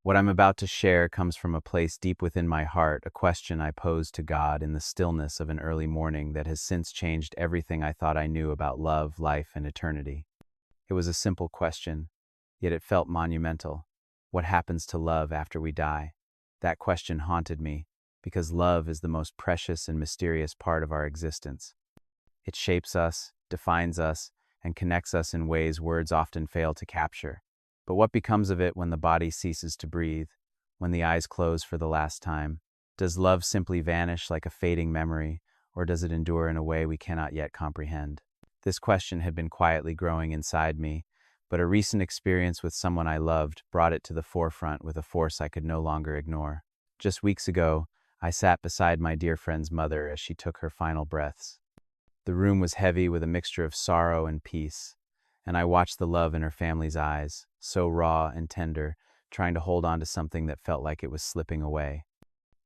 What I'm about to share comes from a place deep within my heart, a question I posed to God in the stillness of an early morning that has since changed everything I thought I knew about love, life, and eternity. It was a simple question, yet it felt monumental. What happens to love after we die? That question haunted me, because love is the most precious and mysterious part of our existence. It shapes us, defines us, and connects us in ways words often fail to capture. But what becomes of it when the body ceases to breathe, when the eyes close for the last time? Does love simply vanish like a fading memory, or does it endure in a way we cannot yet comprehend? This question had been quietly growing inside me, but a recent experience with someone I loved brought it to the forefront with a force I could no longer ignore. Just weeks ago, I sat beside my dear friend's mother as she took her final breaths. The room was heavy with a mixture of sorrow and peace, and I watched the love in her family's eyes, so raw and tender, trying to hold on to something that felt like it was slipping away.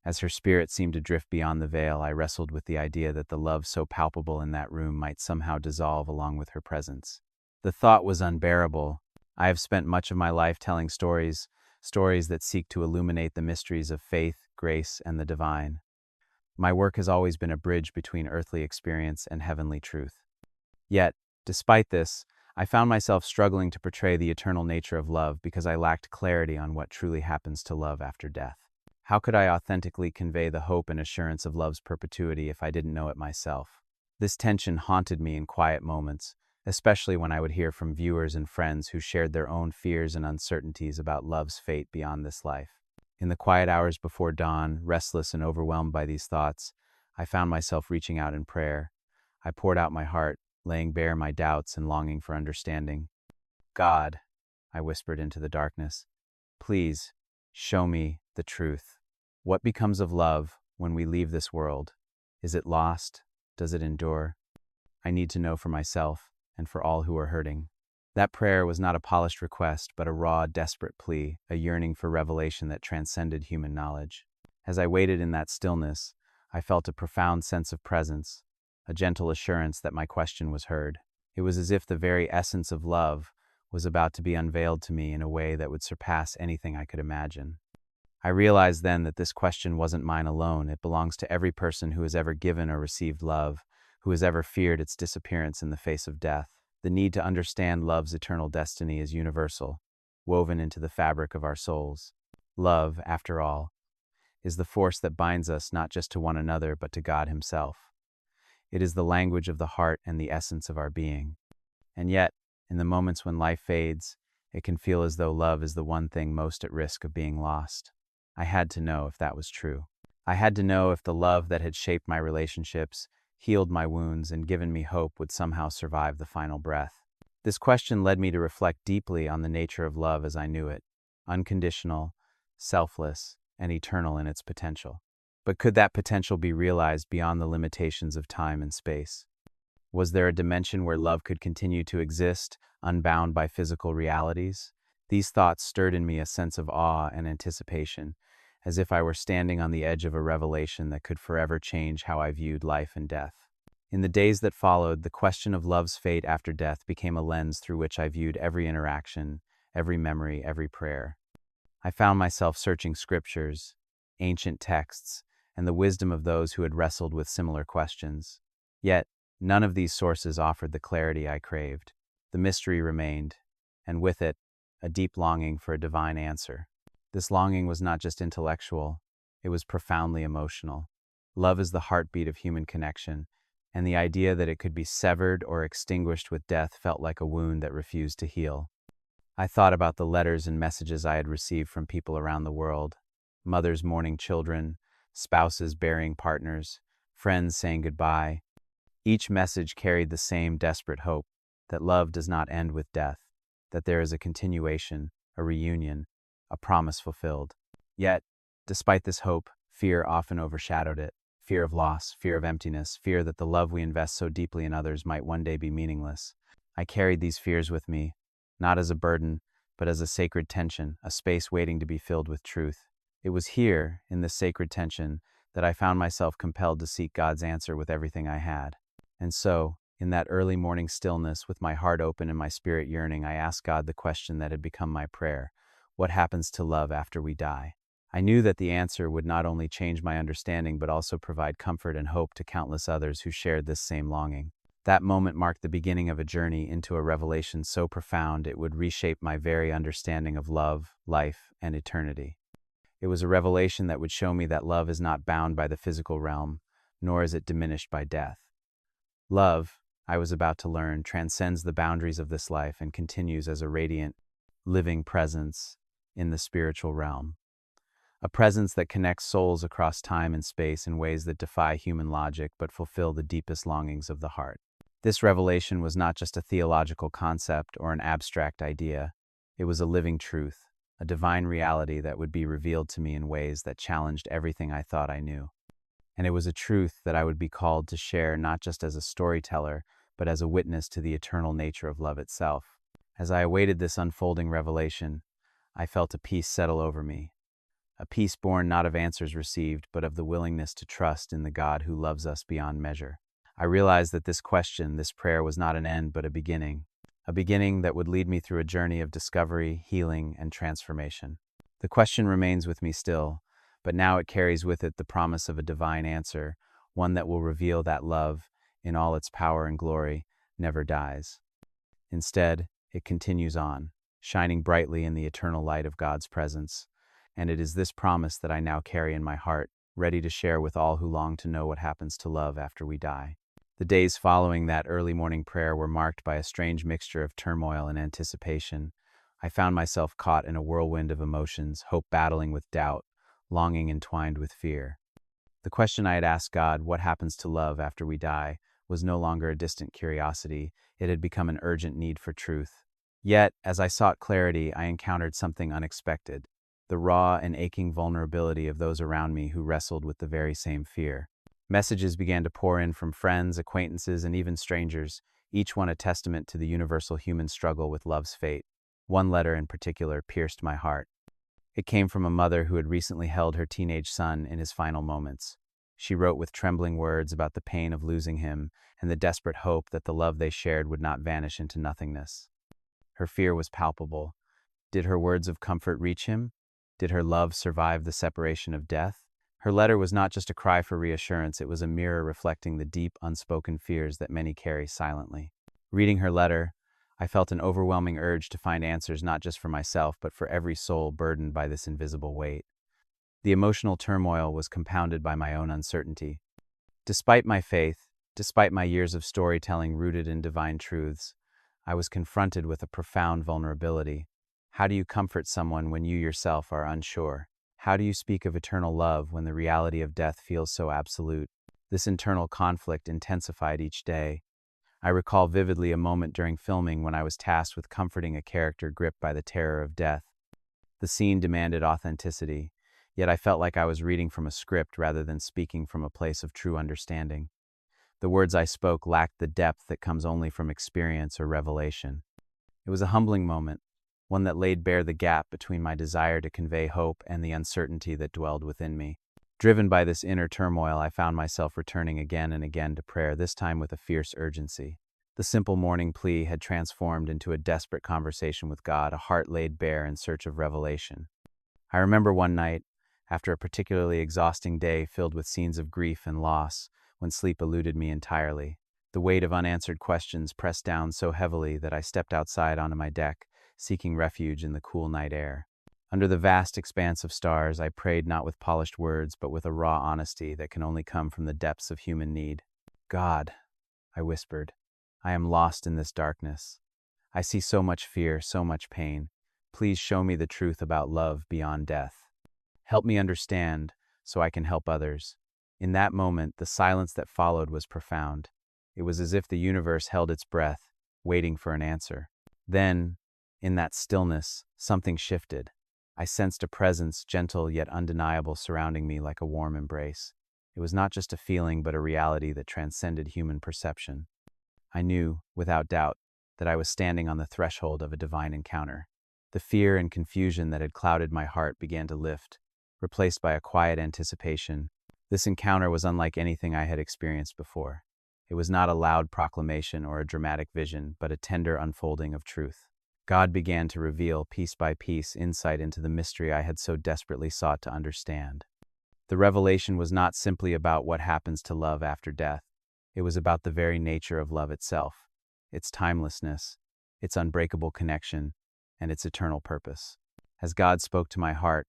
As her spirit seemed to drift beyond the veil, I wrestled with the idea that the love so palpable in that room might somehow dissolve along with her presence. The thought was unbearable. I have spent much of my life telling stories that seek to illuminate the mysteries of faith, grace, and the divine. My work has always been a bridge between earthly experience and heavenly truth. Yet, despite this, I found myself struggling to portray the eternal nature of love because I lacked clarity on what truly happens to love after death. How could I authentically convey the hope and assurance of love's perpetuity if I didn't know it myself? This tension haunted me in quiet moments, especially when I would hear from viewers and friends who shared their own fears and uncertainties about love's fate beyond this life. In the quiet hours before dawn, restless and overwhelmed by these thoughts, I found myself reaching out in prayer. I poured out my heart, laying bare my doubts and longing for understanding. God, I whispered into the darkness, please, show me the truth. What becomes of love when we leave this world? Is it lost? Does it endure? I need to know for myself and for all who are hurting. That prayer was not a polished request, but a raw, desperate plea, a yearning for revelation that transcended human knowledge. As I waited in that stillness, I felt a profound sense of presence, a gentle assurance that my question was heard. It was as if the very essence of love was about to be unveiled to me in a way that would surpass anything I could imagine. I realized then that this question wasn't mine alone. It belongs to every person who has ever given or received love, who has ever feared its disappearance in the face of death. The need to understand love's eternal destiny is universal, woven into the fabric of our souls. Love, after all, is the force that binds us not just to one another but to God Himself. It is the language of the heart and the essence of our being. And yet, in the moments when life fades, it can feel as though love is the one thing most at risk of being lost. I had to know if that was true. I had to know if the love that had shaped my relationships, healed my wounds, and given me hope would somehow survive the final breath. This question led me to reflect deeply on the nature of love as I knew it, unconditional, selfless, and eternal in its potential. But could that potential be realized beyond the limitations of time and space? Was there a dimension where love could continue to exist, unbound by physical realities? These thoughts stirred in me a sense of awe and anticipation, as if I were standing on the edge of a revelation that could forever change how I viewed life and death. In the days that followed, the question of love's fate after death became a lens through which I viewed every interaction, every memory, every prayer. I found myself searching scriptures, ancient texts, and the wisdom of those who had wrestled with similar questions. Yet, none of these sources offered the clarity I craved. The mystery remained, and with it, a deep longing for a divine answer. This longing was not just intellectual, it was profoundly emotional. Love is the heartbeat of human connection, and the idea that it could be severed or extinguished with death felt like a wound that refused to heal. I thought about the letters and messages I had received from people around the world, mothers mourning children, spouses burying partners, friends saying goodbye. Each message carried the same desperate hope, that love does not end with death, that there is a continuation, a reunion, a promise fulfilled. Yet, despite this hope, fear often overshadowed it. Fear of loss, fear of emptiness, fear that the love we invest so deeply in others might one day be meaningless. I carried these fears with me, not as a burden, but as a sacred tension, a space waiting to be filled with truth. It was here, in this sacred tension, that I found myself compelled to seek God's answer with everything I had. And so, in that early morning stillness, with my heart open and my spirit yearning, I asked God the question that had become my prayer. What happens to love after we die? I knew that the answer would not only change my understanding but also provide comfort and hope to countless others who shared this same longing. That moment marked the beginning of a journey into a revelation so profound it would reshape my very understanding of love, life, and eternity. It was a revelation that would show me that love is not bound by the physical realm, nor is it diminished by death. Love, I was about to learn, transcends the boundaries of this life and continues as a radiant, living presence in the spiritual realm. A presence that connects souls across time and space in ways that defy human logic but fulfill the deepest longings of the heart. This revelation was not just a theological concept or an abstract idea. It was a living truth, a divine reality that would be revealed to me in ways that challenged everything I thought I knew. And it was a truth that I would be called to share not just as a storyteller, but as a witness to the eternal nature of love itself. As I awaited this unfolding revelation, I felt a peace settle over me. A peace born not of answers received, but of the willingness to trust in the God who loves us beyond measure. I realized that this question, this prayer, was not an end, but a beginning that would lead me through a journey of discovery, healing, and transformation. The question remains with me still, but now it carries with it the promise of a divine answer, one that will reveal that love, in all its power and glory, never dies. Instead, it continues on, shining brightly in the eternal light of God's presence. And it is this promise that I now carry in my heart, ready to share with all who long to know what happens to love after we die. The days following that early morning prayer were marked by a strange mixture of turmoil and anticipation. I found myself caught in a whirlwind of emotions, hope battling with doubt, longing entwined with fear. The question I had asked God, what happens to love after we die, was no longer a distant curiosity. It had become an urgent need for truth. Yet, as I sought clarity, I encountered something unexpected. The raw and aching vulnerability of those around me who wrestled with the very same fear. Messages began to pour in from friends, acquaintances, and even strangers, each one a testament to the universal human struggle with love's fate. One letter in particular pierced my heart. It came from a mother who had recently held her teenage son in his final moments. She wrote with trembling words about the pain of losing him and the desperate hope that the love they shared would not vanish into nothingness. Her fear was palpable. Did her words of comfort reach him? Did her love survive the separation of death? Her letter was not just a cry for reassurance, it was a mirror reflecting the deep, unspoken fears that many carry silently. Reading her letter, I felt an overwhelming urge to find answers not just for myself, but for every soul burdened by this invisible weight. The emotional turmoil was compounded by my own uncertainty. Despite my faith, despite my years of storytelling rooted in divine truths, I was confronted with a profound vulnerability. How do you comfort someone when you yourself are unsure? How do you speak of eternal love when the reality of death feels so absolute? This internal conflict intensified each day. I recall vividly a moment during filming when I was tasked with comforting a character gripped by the terror of death. The scene demanded authenticity, yet I felt like I was reading from a script rather than speaking from a place of true understanding. The words I spoke lacked the depth that comes only from experience or revelation. It was a humbling moment, one that laid bare the gap between my desire to convey hope and the uncertainty that dwelled within me. Driven by this inner turmoil, I found myself returning again and again to prayer, this time with a fierce urgency. The simple morning plea had transformed into a desperate conversation with God, a heart laid bare in search of revelation. I remember one night, after a particularly exhausting day filled with scenes of grief and loss, when sleep eluded me entirely. The weight of unanswered questions pressed down so heavily that I stepped outside onto my deck, seeking refuge in the cool night air. Under the vast expanse of stars, I prayed not with polished words, but with a raw honesty that can only come from the depths of human need. God, I whispered, I am lost in this darkness. I see so much fear, so much pain. Please show me the truth about love beyond death. Help me understand so I can help others. In that moment, the silence that followed was profound. It was as if the universe held its breath, waiting for an answer. Then, in that stillness, something shifted. I sensed a presence, gentle yet undeniable, surrounding me like a warm embrace. It was not just a feeling, but a reality that transcended human perception. I knew, without doubt, that I was standing on the threshold of a divine encounter. The fear and confusion that had clouded my heart began to lift, replaced by a quiet anticipation. This encounter was unlike anything I had experienced before. It was not a loud proclamation or a dramatic vision, but a tender unfolding of truth. God began to reveal, piece by piece, insight into the mystery I had so desperately sought to understand. The revelation was not simply about what happens to love after death. It was about the very nature of love itself, its timelessness, its unbreakable connection, and its eternal purpose. As God spoke to my heart,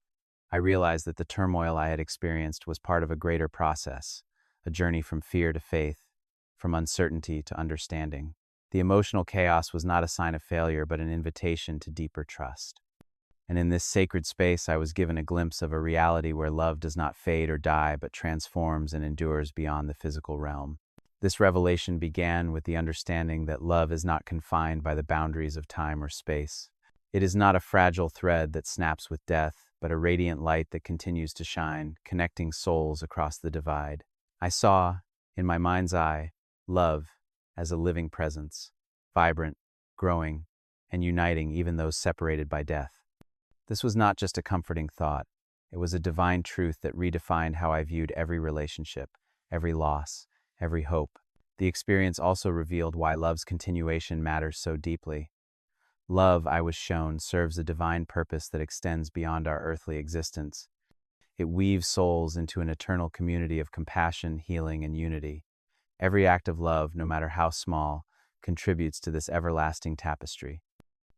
I realized that the turmoil I had experienced was part of a greater process, a journey from fear to faith, from uncertainty to understanding. The emotional chaos was not a sign of failure, but an invitation to deeper trust. And in this sacred space, I was given a glimpse of a reality where love does not fade or die, but transforms and endures beyond the physical realm. This revelation began with the understanding that love is not confined by the boundaries of time or space. It is not a fragile thread that snaps with death, but a radiant light that continues to shine, connecting souls across the divide. I saw, in my mind's eye, love as a living presence, vibrant, growing, and uniting even those separated by death. This was not just a comforting thought. It was a divine truth that redefined how I viewed every relationship, every loss, every hope. The experience also revealed why love's continuation matters so deeply. Love, I was shown, serves a divine purpose that extends beyond our earthly existence. It weaves souls into an eternal community of compassion, healing, and unity. Every act of love, no matter how small, contributes to this everlasting tapestry.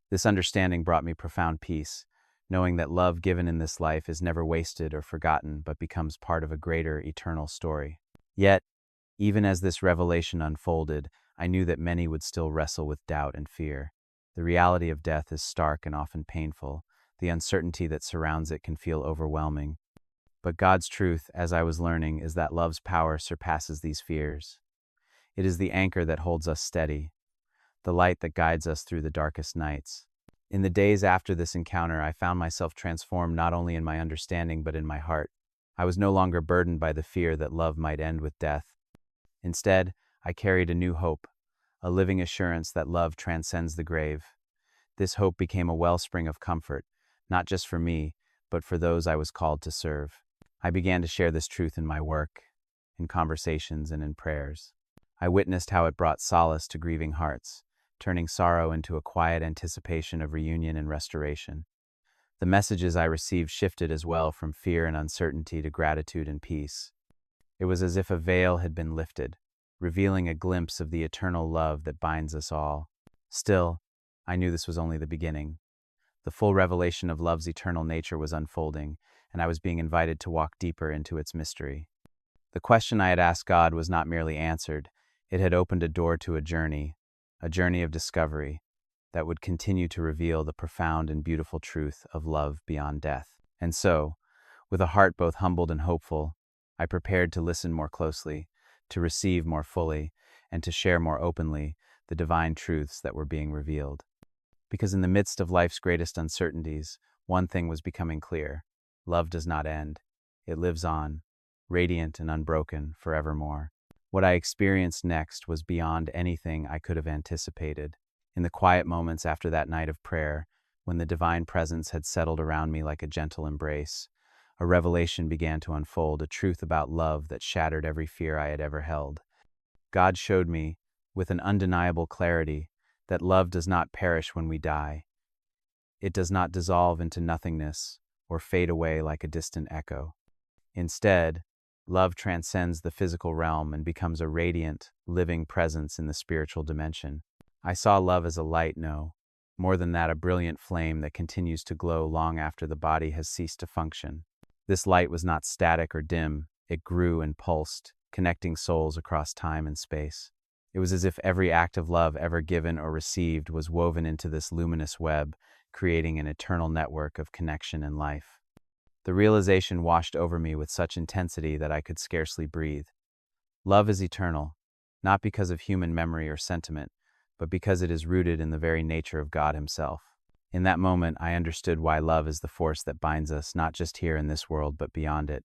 This understanding brought me profound peace, knowing that love given in this life is never wasted or forgotten, but becomes part of a greater, eternal story. Yet, even as this revelation unfolded, I knew that many would still wrestle with doubt and fear. The reality of death is stark and often painful. The uncertainty that surrounds it can feel overwhelming. But God's truth, as I was learning, is that love's power surpasses these fears. It is the anchor that holds us steady, the light that guides us through the darkest nights. In the days after this encounter, I found myself transformed not only in my understanding but in my heart. I was no longer burdened by the fear that love might end with death. Instead, I carried a new hope, a living assurance that love transcends the grave. This hope became a wellspring of comfort, not just for me, but for those I was called to serve. I began to share this truth in my work, in conversations, and in prayers. I witnessed how it brought solace to grieving hearts, turning sorrow into a quiet anticipation of reunion and restoration. The messages I received shifted as well from fear and uncertainty to gratitude and peace. It was as if a veil had been lifted, revealing a glimpse of the eternal love that binds us all. Still, I knew this was only the beginning. The full revelation of love's eternal nature was unfolding, and I was being invited to walk deeper into its mystery. The question I had asked God was not merely answered, it had opened a door to a journey of discovery that would continue to reveal the profound and beautiful truth of love beyond death. And so, with a heart both humbled and hopeful, I prepared to listen more closely, to receive more fully, and to share more openly the divine truths that were being revealed. Because in the midst of life's greatest uncertainties, one thing was becoming clear. Love does not end. It lives on, radiant and unbroken, forevermore. What I experienced next was beyond anything I could have anticipated. In the quiet moments after that night of prayer, when the divine presence had settled around me like a gentle embrace, a revelation began to unfold, a truth about love that shattered every fear I had ever held. God showed me, with an undeniable clarity, that love does not perish when we die. It does not dissolve into nothingness or fade away like a distant echo. Instead, love transcends the physical realm and becomes a radiant, living presence in the spiritual dimension. I saw love as a light, no, more than that, a brilliant flame that continues to glow long after the body has ceased to function. This light was not static or dim, it grew and pulsed, connecting souls across time and space. It was as if every act of love ever given or received was woven into this luminous web, creating an eternal network of connection and life. The realization washed over me with such intensity that I could scarcely breathe. Love is eternal, not because of human memory or sentiment, but because it is rooted in the very nature of God Himself. In that moment, I understood why love is the force that binds us, not just here in this world, but beyond it.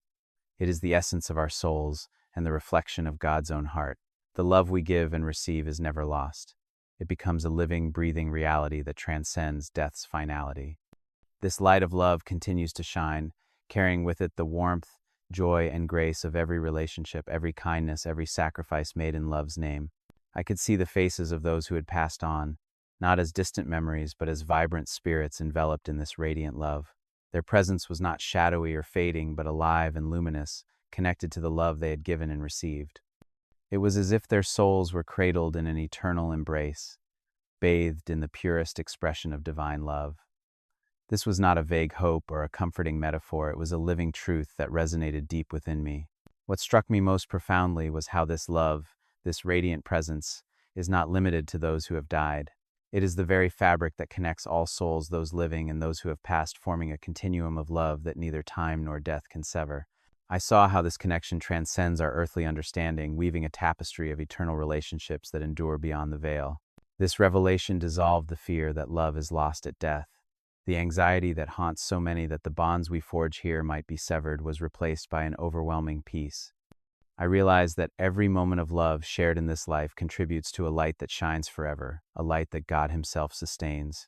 It is the essence of our souls and the reflection of God's own heart. The love we give and receive is never lost. It becomes a living, breathing reality that transcends death's finality. This light of love continues to shine, carrying with it the warmth, joy, and grace of every relationship, every kindness, every sacrifice made in love's name. I could see the faces of those who had passed on, not as distant memories, but as vibrant spirits enveloped in this radiant love. Their presence was not shadowy or fading, but alive and luminous, connected to the love they had given and received. It was as if their souls were cradled in an eternal embrace, bathed in the purest expression of divine love. This was not a vague hope or a comforting metaphor, it was a living truth that resonated deep within me. What struck me most profoundly was how this love, this radiant presence, is not limited to those who have died. It is the very fabric that connects all souls, those living and those who have passed, forming a continuum of love that neither time nor death can sever. I saw how this connection transcends our earthly understanding, weaving a tapestry of eternal relationships that endure beyond the veil. This revelation dissolved the fear that love is lost at death. The anxiety that haunts so many that the bonds we forge here might be severed was replaced by an overwhelming peace. I realized that every moment of love shared in this life contributes to a light that shines forever, a light that God Himself sustains.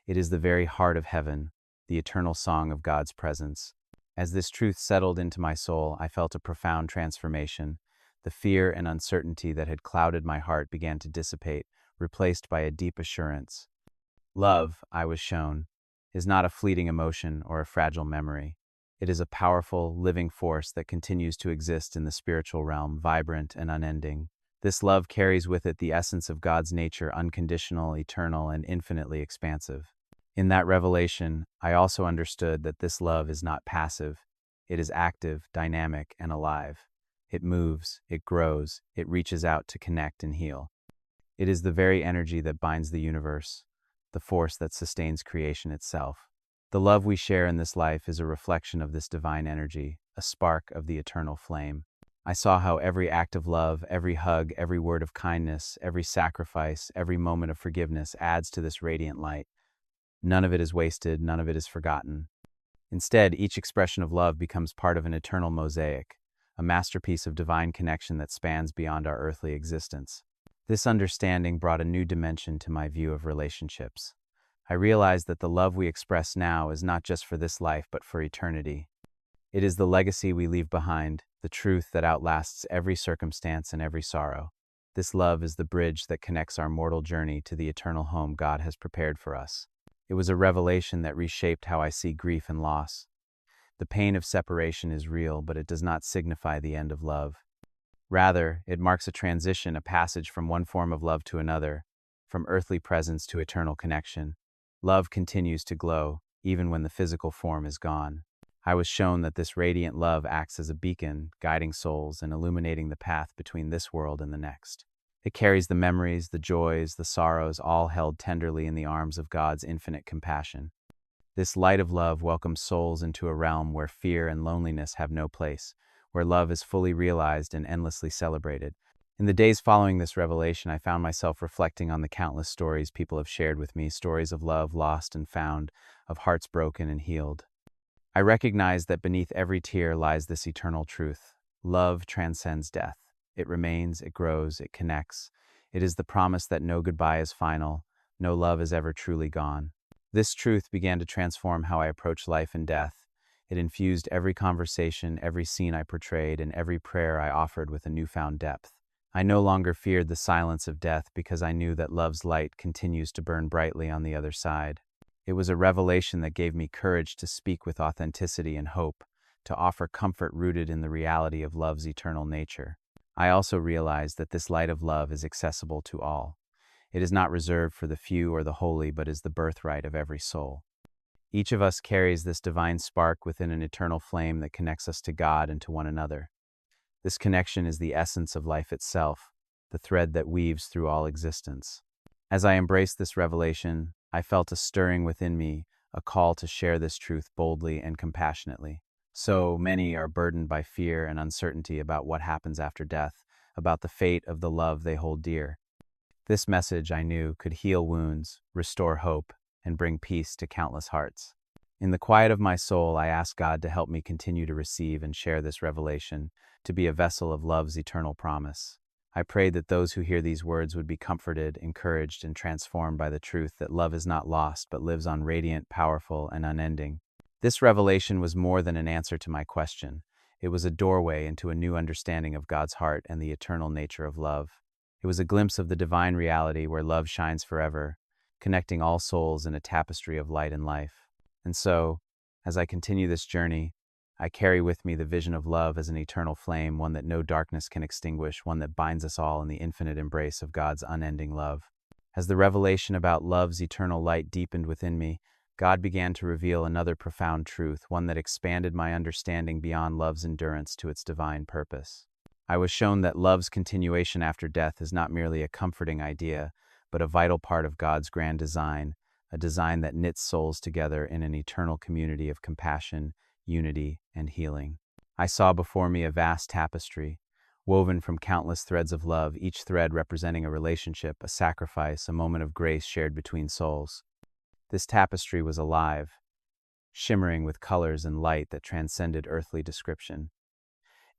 It is the very heart of heaven, the eternal song of God's presence. As this truth settled into my soul, I felt a profound transformation. The fear and uncertainty that had clouded my heart began to dissipate, replaced by a deep assurance. Love, I was shown, is not a fleeting emotion or a fragile memory. It is a powerful, living force that continues to exist in the spiritual realm, vibrant and unending. This love carries with it the essence of God's nature, unconditional, eternal, and infinitely expansive. In that revelation, I also understood that this love is not passive. It is active, dynamic, and alive. It moves, it grows, it reaches out to connect and heal. It is the very energy that binds the universe, the force that sustains creation itself. The love we share in this life is a reflection of this divine energy, a spark of the eternal flame. I saw how every act of love, every hug, every word of kindness, every sacrifice, every moment of forgiveness adds to this radiant light. None of it is wasted, none of it is forgotten. Instead, each expression of love becomes part of an eternal mosaic, a masterpiece of divine connection that spans beyond our earthly existence. This understanding brought a new dimension to my view of relationships. I realized that the love we express now is not just for this life, but for eternity. It is the legacy we leave behind, the truth that outlasts every circumstance and every sorrow. This love is the bridge that connects our mortal journey to the eternal home God has prepared for us. It was a revelation that reshaped how I see grief and loss. The pain of separation is real, but it does not signify the end of love. Rather, it marks a transition, a passage from one form of love to another, from earthly presence to eternal connection. Love continues to glow, even when the physical form is gone. I was shown that this radiant love acts as a beacon, guiding souls and illuminating the path between this world and the next. It carries the memories, the joys, the sorrows, all held tenderly in the arms of God's infinite compassion. This light of love welcomes souls into a realm where fear and loneliness have no place, where love is fully realized and endlessly celebrated. In the days following this revelation, I found myself reflecting on the countless stories people have shared with me, stories of love lost and found, of hearts broken and healed. I recognized that beneath every tear lies this eternal truth. Love transcends death. It remains, it grows, it connects. It is the promise that no goodbye is final, no love is ever truly gone. This truth began to transform how I approach life and death. It infused every conversation, every scene I portrayed, and every prayer I offered with a newfound depth. I no longer feared the silence of death because I knew that love's light continues to burn brightly on the other side. It was a revelation that gave me courage to speak with authenticity and hope, to offer comfort rooted in the reality of love's eternal nature. I also realized that this light of love is accessible to all. It is not reserved for the few or the holy, but is the birthright of every soul. Each of us carries this divine spark within an eternal flame that connects us to God and to one another. This connection is the essence of life itself, the thread that weaves through all existence. As I embraced this revelation, I felt a stirring within me, a call to share this truth boldly and compassionately. So many are burdened by fear and uncertainty about what happens after death, about the fate of the love they hold dear. This message, I knew, could heal wounds, restore hope, and bring peace to countless hearts. In the quiet of my soul, I asked God to help me continue to receive and share this revelation, to be a vessel of love's eternal promise. I prayed that those who hear these words would be comforted, encouraged, and transformed by the truth that love is not lost but lives on, radiant, powerful, and unending. This revelation was more than an answer to my question. It was a doorway into a new understanding of God's heart and the eternal nature of love. It was a glimpse of the divine reality where love shines forever, connecting all souls in a tapestry of light and life. And so, as I continue this journey, I carry with me the vision of love as an eternal flame, one that no darkness can extinguish, one that binds us all in the infinite embrace of God's unending love. As the revelation about love's eternal light deepened within me, God began to reveal another profound truth, one that expanded my understanding beyond love's endurance to its divine purpose. I was shown that love's continuation after death is not merely a comforting idea, but a vital part of God's grand design, a design that knits souls together in an eternal community of compassion, unity, and healing. I saw before me a vast tapestry, woven from countless threads of love, each thread representing a relationship, a sacrifice, a moment of grace shared between souls. This tapestry was alive, shimmering with colors and light that transcended earthly description.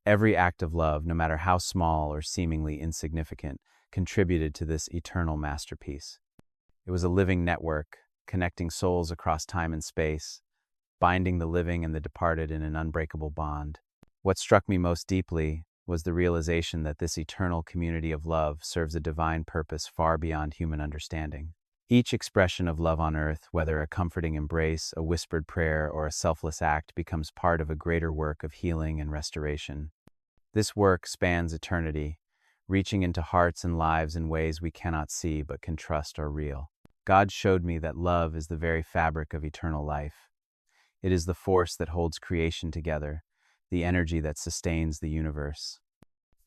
Every act of love, no matter how small or seemingly insignificant, contributed to this eternal masterpiece. It was a living network, connecting souls across time and space, binding the living and the departed in an unbreakable bond. What struck me most deeply was the realization that this eternal community of love serves a divine purpose far beyond human understanding. Each expression of love on earth, whether a comforting embrace, a whispered prayer, or a selfless act, becomes part of a greater work of healing and restoration. This work spans eternity, reaching into hearts and lives in ways we cannot see but can trust are real. God showed me that love is the very fabric of eternal life. It is the force that holds creation together, the energy that sustains the universe.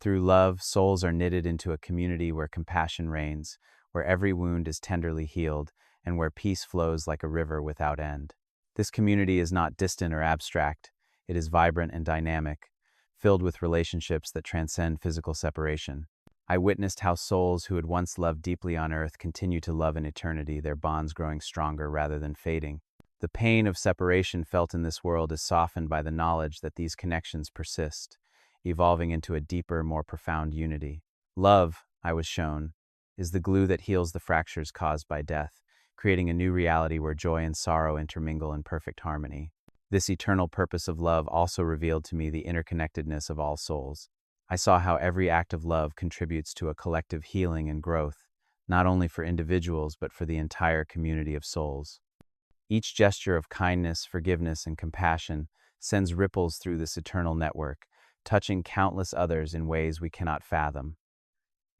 Through love, souls are knitted into a community where compassion reigns, where every wound is tenderly healed, and where peace flows like a river without end. This community is not distant or abstract, it is vibrant and dynamic, filled with relationships that transcend physical separation. I witnessed how souls who had once loved deeply on earth continue to love in eternity, their bonds growing stronger rather than fading. The pain of separation felt in this world is softened by the knowledge that these connections persist, evolving into a deeper, more profound unity. Love, I was shown, is the glue that heals the fractures caused by death, creating a new reality where joy and sorrow intermingle in perfect harmony. This eternal purpose of love also revealed to me the interconnectedness of all souls. I saw how every act of love contributes to a collective healing and growth, not only for individuals but for the entire community of souls. Each gesture of kindness, forgiveness, and compassion sends ripples through this eternal network, touching countless others in ways we cannot fathom.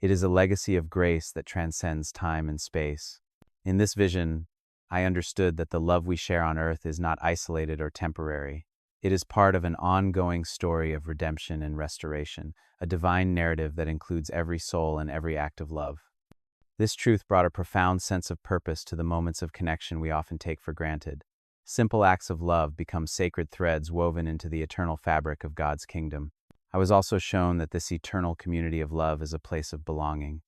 It is a legacy of grace that transcends time and space. In this vision, I understood that the love we share on earth is not isolated or temporary. It is part of an ongoing story of redemption and restoration, a divine narrative that includes every soul and every act of love. This truth brought a profound sense of purpose to the moments of connection we often take for granted. Simple acts of love become sacred threads woven into the eternal fabric of God's kingdom. I was also shown that this eternal community of love is a place of belonging.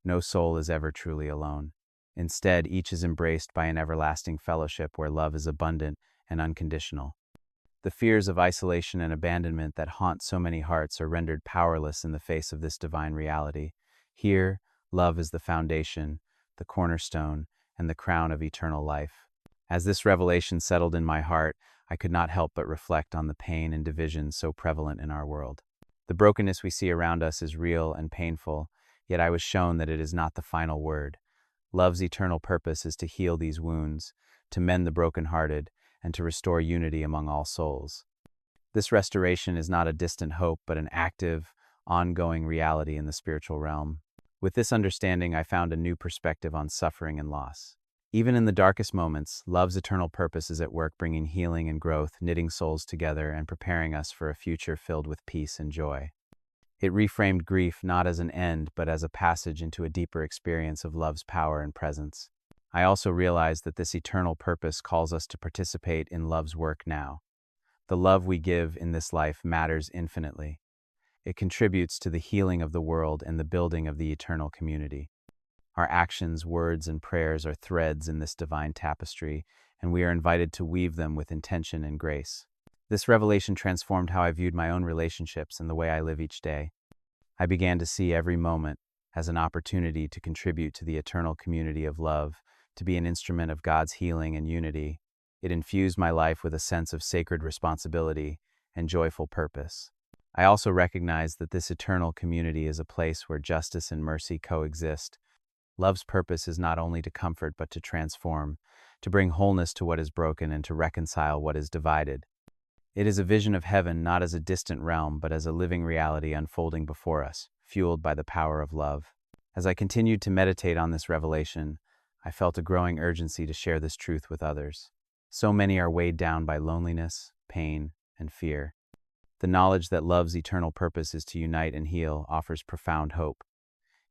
No soul is ever truly alone. Instead, each is embraced by an everlasting fellowship where love is abundant and unconditional. The fears of isolation and abandonment that haunt so many hearts are rendered powerless in the face of this divine reality. Here, love is the foundation, the cornerstone, and the crown of eternal life. As this revelation settled in my heart, I could not help but reflect on the pain and division so prevalent in our world. The brokenness we see around us is real and painful, yet I was shown that it is not the final word. Love's eternal purpose is to heal these wounds, to mend the brokenhearted, and to restore unity among all souls. This restoration is not a distant hope, but an active, ongoing reality in the spiritual realm. With this understanding, I found a new perspective on suffering and loss. Even in the darkest moments, love's eternal purpose is at work, bringing healing and growth, knitting souls together, and preparing us for a future filled with peace and joy. It reframed grief not as an end, but as a passage into a deeper experience of love's power and presence. I also realized that this eternal purpose calls us to participate in love's work now. The love we give in this life matters infinitely. It contributes to the healing of the world and the building of the eternal community. Our actions, words, and prayers are threads in this divine tapestry, and we are invited to weave them with intention and grace. This revelation transformed how I viewed my own relationships and the way I live each day. I began to see every moment as an opportunity to contribute to the eternal community of love, to be an instrument of God's healing and unity. It infused my life with a sense of sacred responsibility and joyful purpose. I also recognized that this eternal community is a place where justice and mercy coexist, Love's purpose is not only to comfort but to transform, to bring wholeness to what is broken and to reconcile what is divided. It is a vision of heaven not as a distant realm but as a living reality unfolding before us, fueled by the power of love. As I continued to meditate on this revelation, I felt a growing urgency to share this truth with others. So many are weighed down by loneliness, pain, and fear. The knowledge that love's eternal purpose is to unite and heal offers profound hope.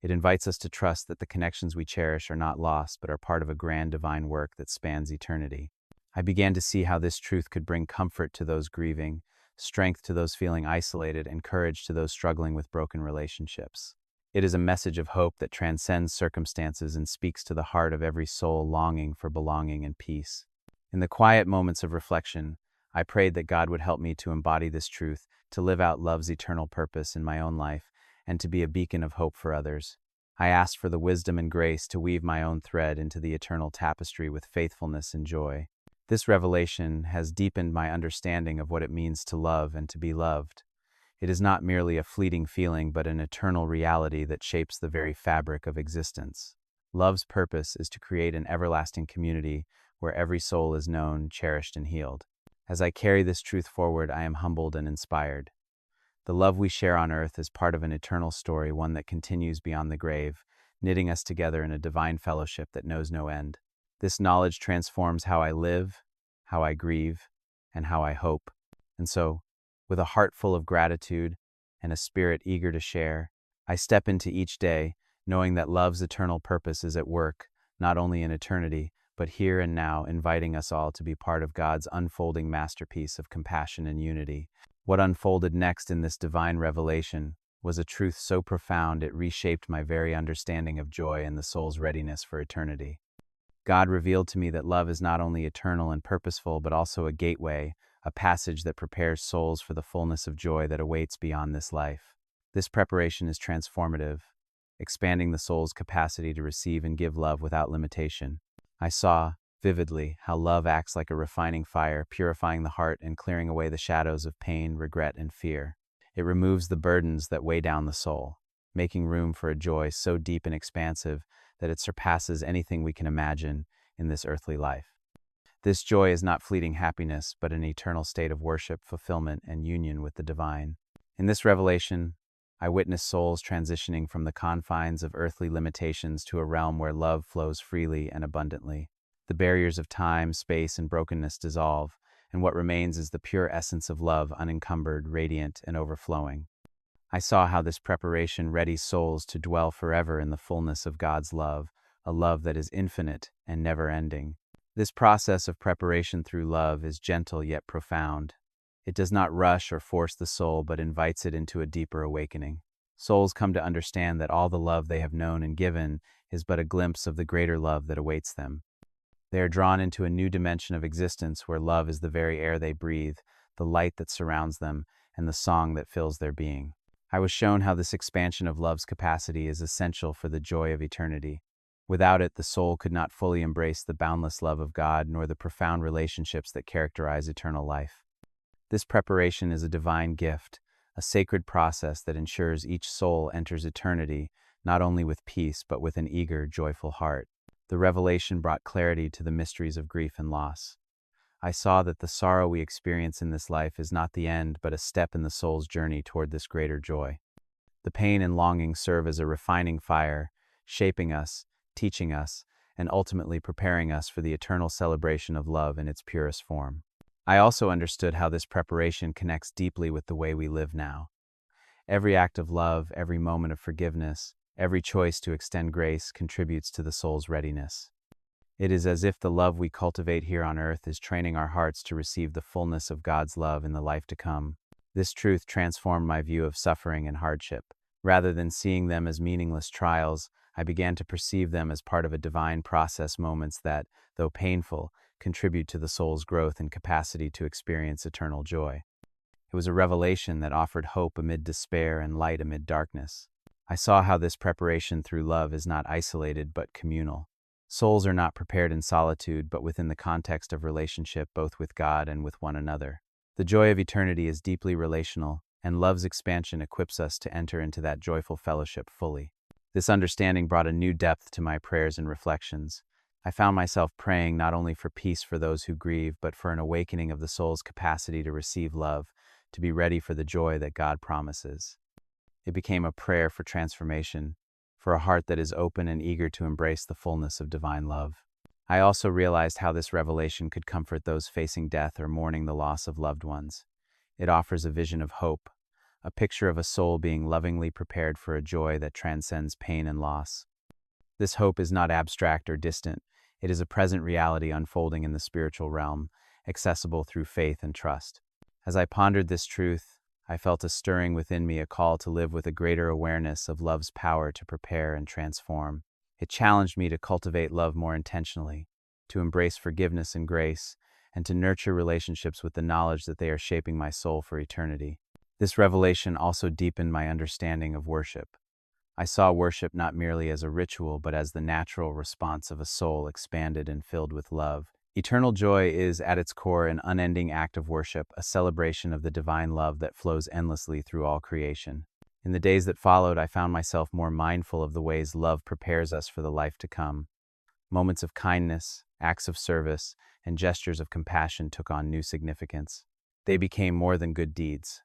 It invites us to trust that the connections we cherish are not lost but are part of a grand divine work that spans eternity. I began to see how this truth could bring comfort to those grieving, strength to those feeling isolated, and courage to those struggling with broken relationships. It is a message of hope that transcends circumstances and speaks to the heart of every soul longing for belonging and peace. In the quiet moments of reflection, I prayed that God would help me to embody this truth, to live out love's eternal purpose in my own life, and to be a beacon of hope for others. I asked for the wisdom and grace to weave my own thread into the eternal tapestry with faithfulness and joy. This revelation has deepened my understanding of what it means to love and to be loved. It is not merely a fleeting feeling but an eternal reality that shapes the very fabric of existence. Love's purpose is to create an everlasting community where every soul is known, cherished, and healed. As I carry this truth forward, I am humbled and inspired. The love we share on earth is part of an eternal story, one that continues beyond the grave, knitting us together in a divine fellowship that knows no end. This knowledge transforms how I live, how I grieve, and how I hope. And so, with a heart full of gratitude and a spirit eager to share, I step into each day, knowing that love's eternal purpose is at work, not only in eternity, but here and now, inviting us all to be part of God's unfolding masterpiece of compassion and unity. What unfolded next in this divine revelation was a truth so profound it reshaped my very understanding of joy and the soul's readiness for eternity. God revealed to me that love is not only eternal and purposeful, but also a gateway, a passage that prepares souls for the fullness of joy that awaits beyond this life. This preparation is transformative, expanding the soul's capacity to receive and give love without limitation. I saw, vividly, how love acts like a refining fire, purifying the heart and clearing away the shadows of pain, regret, and fear. It removes the burdens that weigh down the soul, making room for a joy so deep and expansive that it surpasses anything we can imagine in this earthly life. This joy is not fleeting happiness, but an eternal state of worship, fulfillment, and union with the divine. In this revelation, I witnessed souls transitioning from the confines of earthly limitations to a realm where love flows freely and abundantly. The barriers of time, space, and brokenness dissolve, and what remains is the pure essence of love, unencumbered, radiant, and overflowing. I saw how this preparation readies souls to dwell forever in the fullness of God's love, a love that is infinite and never-ending. This process of preparation through love is gentle yet profound. It does not rush or force the soul, but invites it into a deeper awakening. Souls come to understand that all the love they have known and given is but a glimpse of the greater love that awaits them. They are drawn into a new dimension of existence where love is the very air they breathe, the light that surrounds them, and the song that fills their being. I was shown how this expansion of love's capacity is essential for the joy of eternity. Without it, the soul could not fully embrace the boundless love of God nor the profound relationships that characterize eternal life. This preparation is a divine gift, a sacred process that ensures each soul enters eternity not only with peace but with an eager, joyful heart. The revelation brought clarity to the mysteries of grief and loss. I saw that the sorrow we experience in this life is not the end, but a step in the soul's journey toward this greater joy. The pain and longing serve as a refining fire, shaping us, teaching us, and ultimately preparing us for the eternal celebration of love in its purest form. I also understood how this preparation connects deeply with the way we live now. Every act of love, every moment of forgiveness, every choice to extend grace contributes to the soul's readiness. It is as if the love we cultivate here on earth is training our hearts to receive the fullness of God's love in the life to come. This truth transformed my view of suffering and hardship. Rather than seeing them as meaningless trials, I began to perceive them as part of a divine process, moments that, though painful, contribute to the soul's growth and capacity to experience eternal joy. It was a revelation that offered hope amid despair and light amid darkness. I saw how this preparation through love is not isolated but communal. Souls are not prepared in solitude, but within the context of relationship both with God and with one another. The joy of eternity is deeply relational, and love's expansion equips us to enter into that joyful fellowship fully. This understanding brought a new depth to my prayers and reflections. I found myself praying not only for peace for those who grieve, but for an awakening of the soul's capacity to receive love, to be ready for the joy that God promises. It became a prayer for transformation, for a heart that is open and eager to embrace the fullness of divine love. I also realized how this revelation could comfort those facing death or mourning the loss of loved ones. It offers a vision of hope, a picture of a soul being lovingly prepared for a joy that transcends pain and loss. This hope is not abstract or distant. It is a present reality unfolding in the spiritual realm, accessible through faith and trust. As I pondered this truth, I felt a stirring within me, a call to live with a greater awareness of love's power to prepare and transform. It challenged me to cultivate love more intentionally, to embrace forgiveness and grace, and to nurture relationships with the knowledge that they are shaping my soul for eternity. This revelation also deepened my understanding of worship. I saw worship not merely as a ritual, but as the natural response of a soul expanded and filled with love. Eternal joy is, at its core, an unending act of worship, a celebration of the divine love that flows endlessly through all creation. In the days that followed, I found myself more mindful of the ways love prepares us for the life to come. Moments of kindness, acts of service, and gestures of compassion took on new significance. They became more than good deeds.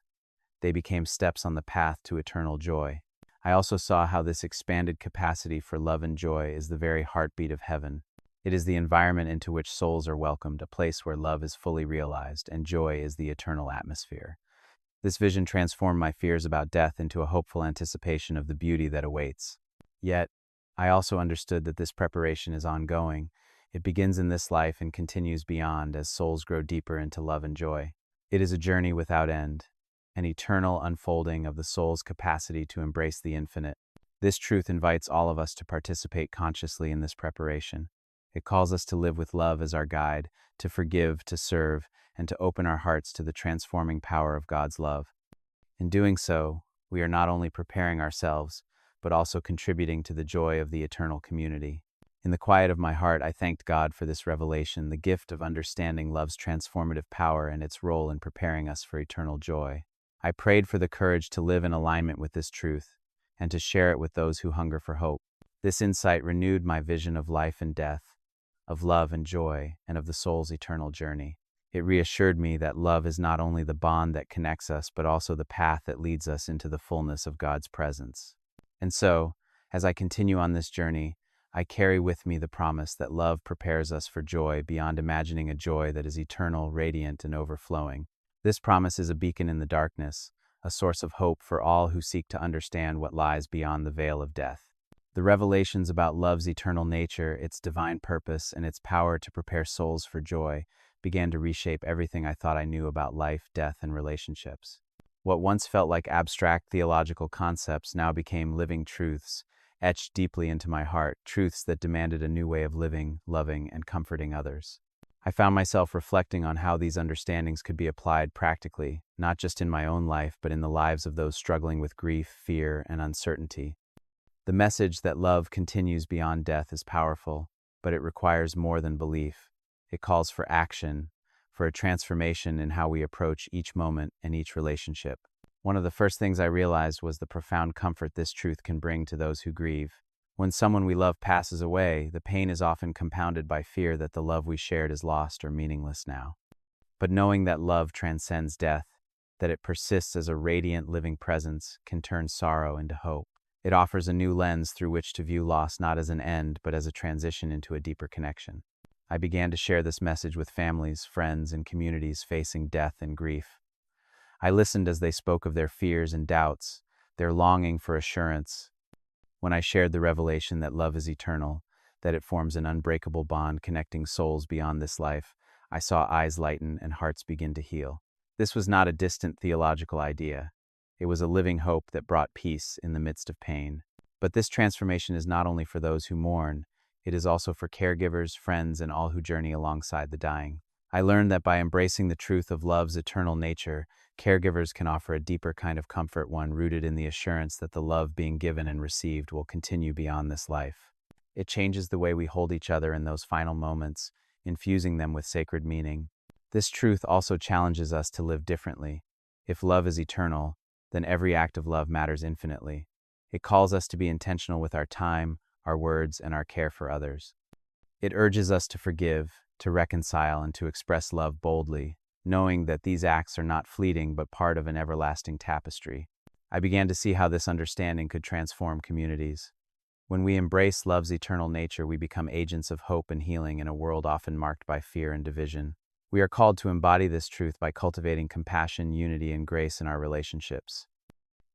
They became steps on the path to eternal joy. I also saw how this expanded capacity for love and joy is the very heartbeat of heaven. It is the environment into which souls are welcomed, a place where love is fully realized and joy is the eternal atmosphere. This vision transformed my fears about death into a hopeful anticipation of the beauty that awaits. Yet, I also understood that this preparation is ongoing. It begins in this life and continues beyond as souls grow deeper into love and joy. It is a journey without end, an eternal unfolding of the soul's capacity to embrace the infinite. This truth invites all of us to participate consciously in this preparation. It calls us to live with love as our guide, to forgive, to serve, and to open our hearts to the transforming power of God's love. In doing so, we are not only preparing ourselves, but also contributing to the joy of the eternal community. In the quiet of my heart, I thanked God for this revelation, the gift of understanding love's transformative power and its role in preparing us for eternal joy. I prayed for the courage to live in alignment with this truth, and to share it with those who hunger for hope. This insight renewed my vision of life and death, of love and joy, and of the soul's eternal journey. It reassured me that love is not only the bond that connects us, but also the path that leads us into the fullness of God's presence. And so, as I continue on this journey, I carry with me the promise that love prepares us for joy beyond imagining, a joy that is eternal, radiant, and overflowing. This promise is a beacon in the darkness, a source of hope for all who seek to understand what lies beyond the veil of death. The revelations about love's eternal nature, its divine purpose, and its power to prepare souls for joy began to reshape everything I thought I knew about life, death, and relationships. What once felt like abstract theological concepts now became living truths, etched deeply into my heart, truths that demanded a new way of living, loving, and comforting others. I found myself reflecting on how these understandings could be applied practically, not just in my own life, but in the lives of those struggling with grief, fear, and uncertainty. The message that love continues beyond death is powerful, but it requires more than belief. It calls for action, for a transformation in how we approach each moment and each relationship. One of the first things I realized was the profound comfort this truth can bring to those who grieve. When someone we love passes away, the pain is often compounded by fear that the love we shared is lost or meaningless now. But knowing that love transcends death, that it persists as a radiant living presence, can turn sorrow into hope. It offers a new lens through which to view loss not as an end, but as a transition into a deeper connection. I began to share this message with families, friends, and communities facing death and grief. I listened as they spoke of their fears and doubts, their longing for assurance. When I shared the revelation that love is eternal, that it forms an unbreakable bond connecting souls beyond this life, I saw eyes lighten and hearts begin to heal. This was not a distant theological idea. It was a living hope that brought peace in the midst of pain. But this transformation is not only for those who mourn, it is also for caregivers, friends, and all who journey alongside the dying. I learned that by embracing the truth of love's eternal nature, caregivers can offer a deeper kind of comfort, one rooted in the assurance that the love being given and received will continue beyond this life. It changes the way we hold each other in those final moments, infusing them with sacred meaning. This truth also challenges us to live differently. If love is eternal, then every act of love matters infinitely. It calls us to be intentional with our time, our words, and our care for others. It urges us to forgive, to reconcile, and to express love boldly, knowing that these acts are not fleeting but part of an everlasting tapestry. I began to see how this understanding could transform communities. When we embrace love's eternal nature, we become agents of hope and healing in a world often marked by fear and division. We are called to embody this truth by cultivating compassion, unity, and grace in our relationships.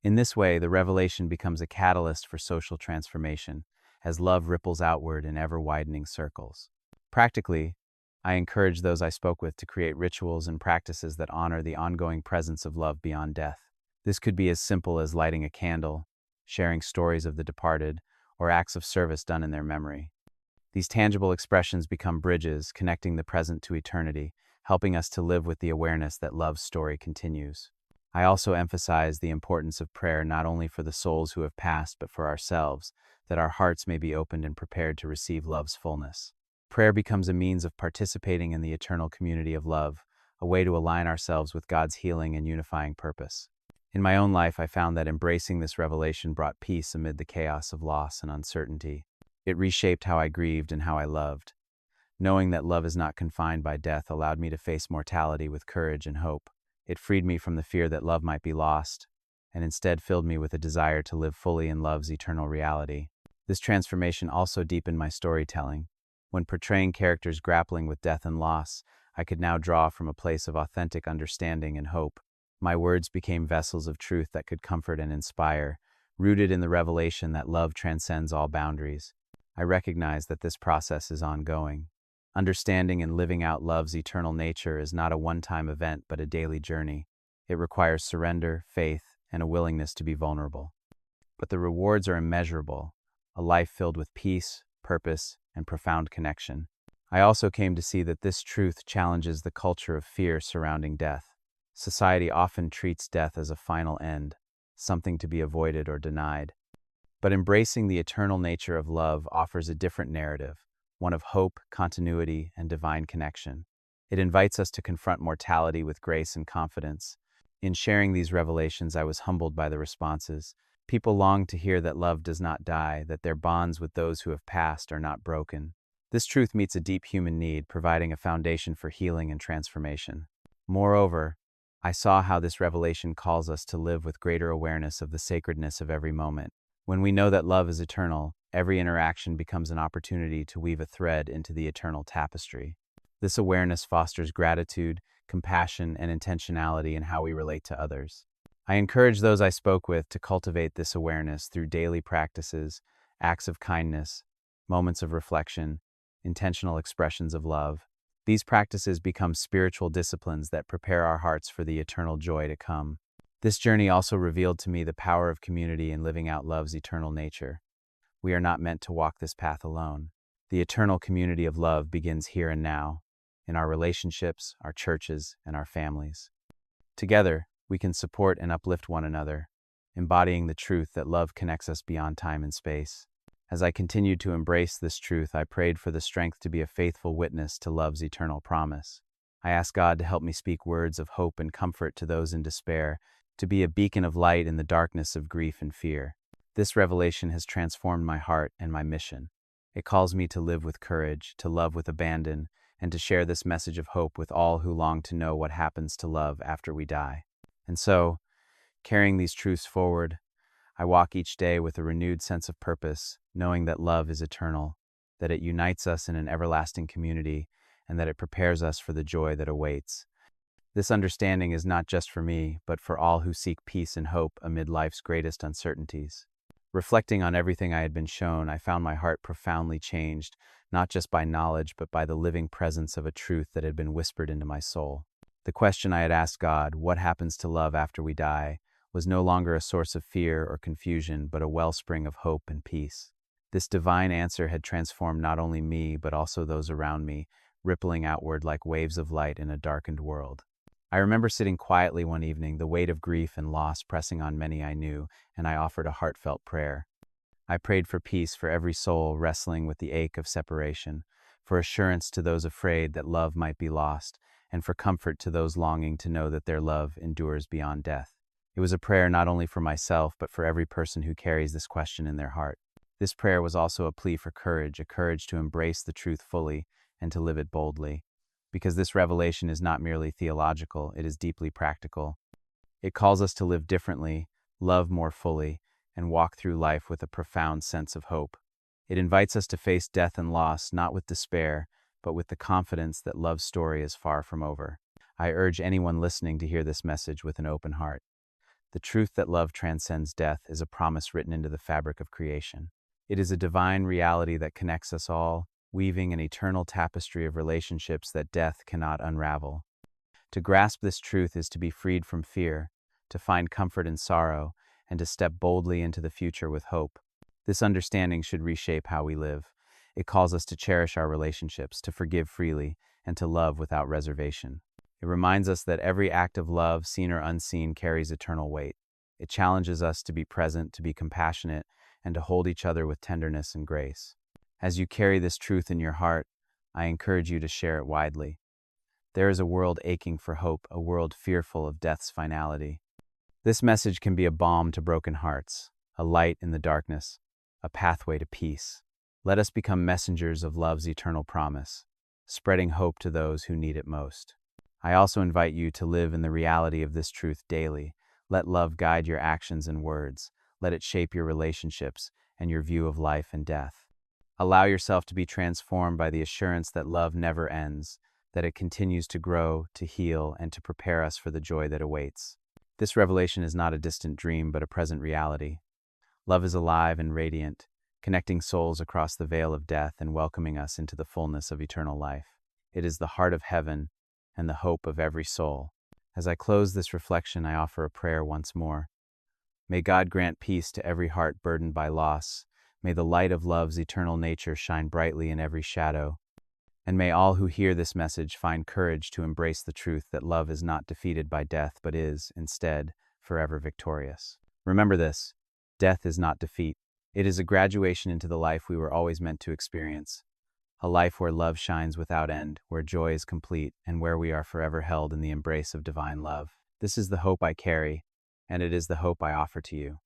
In this way, the revelation becomes a catalyst for social transformation, as love ripples outward in ever-widening circles. Practically, I encourage those I spoke with to create rituals and practices that honor the ongoing presence of love beyond death. This could be as simple as lighting a candle, sharing stories of the departed, or acts of service done in their memory. These tangible expressions become bridges, connecting the present to eternity, helping us to live with the awareness that love's story continues. I also emphasize the importance of prayer not only for the souls who have passed, but for ourselves, that our hearts may be opened and prepared to receive love's fullness. Prayer becomes a means of participating in the eternal community of love, a way to align ourselves with God's healing and unifying purpose. In my own life, I found that embracing this revelation brought peace amid the chaos of loss and uncertainty. It reshaped how I grieved and how I loved. Knowing that love is not confined by death allowed me to face mortality with courage and hope. It freed me from the fear that love might be lost, and instead filled me with a desire to live fully in love's eternal reality. This transformation also deepened my storytelling. When portraying characters grappling with death and loss, I could now draw from a place of authentic understanding and hope. My words became vessels of truth that could comfort and inspire, rooted in the revelation that love transcends all boundaries. I recognize that this process is ongoing. Understanding and living out love's eternal nature is not a one-time event but a daily journey. It requires surrender, faith, and a willingness to be vulnerable. But the rewards are immeasurable, a life filled with peace, purpose, and profound connection. I also came to see that this truth challenges the culture of fear surrounding death. Society often treats death as a final end, something to be avoided or denied. But embracing the eternal nature of love offers a different narrative, one of hope, continuity, and divine connection. It invites us to confront mortality with grace and confidence. In sharing these revelations, I was humbled by the responses. People longed to hear that love does not die, that their bonds with those who have passed are not broken. This truth meets a deep human need, providing a foundation for healing and transformation. Moreover, I saw how this revelation calls us to live with greater awareness of the sacredness of every moment. When we know that love is eternal, every interaction becomes an opportunity to weave a thread into the eternal tapestry. This awareness fosters gratitude, compassion, and intentionality in how we relate to others. I encourage those I spoke with to cultivate this awareness through daily practices, acts of kindness, moments of reflection, intentional expressions of love. These practices become spiritual disciplines that prepare our hearts for the eternal joy to come. This journey also revealed to me the power of community in living out love's eternal nature. We are not meant to walk this path alone. The eternal community of love begins here and now, in our relationships, our churches, and our families. Together, we can support and uplift one another, embodying the truth that love connects us beyond time and space. As I continued to embrace this truth, I prayed for the strength to be a faithful witness to love's eternal promise. I asked God to help me speak words of hope and comfort to those in despair, to be a beacon of light in the darkness of grief and fear. This revelation has transformed my heart and my mission. It calls me to live with courage, to love with abandon, and to share this message of hope with all who long to know what happens to love after we die. And so, carrying these truths forward, I walk each day with a renewed sense of purpose, knowing that love is eternal, that it unites us in an everlasting community, and that it prepares us for the joy that awaits. This understanding is not just for me, but for all who seek peace and hope amid life's greatest uncertainties. Reflecting on everything I had been shown, I found my heart profoundly changed, not just by knowledge, but by the living presence of a truth that had been whispered into my soul. The question I had asked God, what happens to love after we die, was no longer a source of fear or confusion, but a wellspring of hope and peace. This divine answer had transformed not only me, but also those around me, rippling outward like waves of light in a darkened world. I remember sitting quietly one evening, the weight of grief and loss pressing on many I knew, and I offered a heartfelt prayer. I prayed for peace for every soul wrestling with the ache of separation, for assurance to those afraid that love might be lost, and for comfort to those longing to know that their love endures beyond death. It was a prayer not only for myself, but for every person who carries this question in their heart. This prayer was also a plea for courage, a courage to embrace the truth fully and to live it boldly. Because this revelation is not merely theological, it is deeply practical. It calls us to live differently, love more fully, and walk through life with a profound sense of hope. It invites us to face death and loss not with despair, but with the confidence that love's story is far from over. I urge anyone listening to hear this message with an open heart. The truth that love transcends death is a promise written into the fabric of creation. It is a divine reality that connects us all, weaving an eternal tapestry of relationships that death cannot unravel. To grasp this truth is to be freed from fear, to find comfort in sorrow, and to step boldly into the future with hope. This understanding should reshape how we live. It calls us to cherish our relationships, to forgive freely, and to love without reservation. It reminds us that every act of love, seen or unseen, carries eternal weight. It challenges us to be present, to be compassionate, and to hold each other with tenderness and grace. As you carry this truth in your heart, I encourage you to share it widely. There is a world aching for hope, a world fearful of death's finality. This message can be a balm to broken hearts, a light in the darkness, a pathway to peace. Let us become messengers of love's eternal promise, spreading hope to those who need it most. I also invite you to live in the reality of this truth daily. Let love guide your actions and words. Let it shape your relationships and your view of life and death. Allow yourself to be transformed by the assurance that love never ends, that it continues to grow, to heal, and to prepare us for the joy that awaits. This revelation is not a distant dream, but a present reality. Love is alive and radiant, connecting souls across the veil of death and welcoming us into the fullness of eternal life. It is the heart of heaven and the hope of every soul. As I close this reflection, I offer a prayer once more. May God grant peace to every heart burdened by loss. May the light of love's eternal nature shine brightly in every shadow. And may all who hear this message find courage to embrace the truth that love is not defeated by death, but is, instead, forever victorious. Remember this: death is not defeat. It is a graduation into the life we were always meant to experience. A life where love shines without end, where joy is complete, and where we are forever held in the embrace of divine love. This is the hope I carry, and it is the hope I offer to you.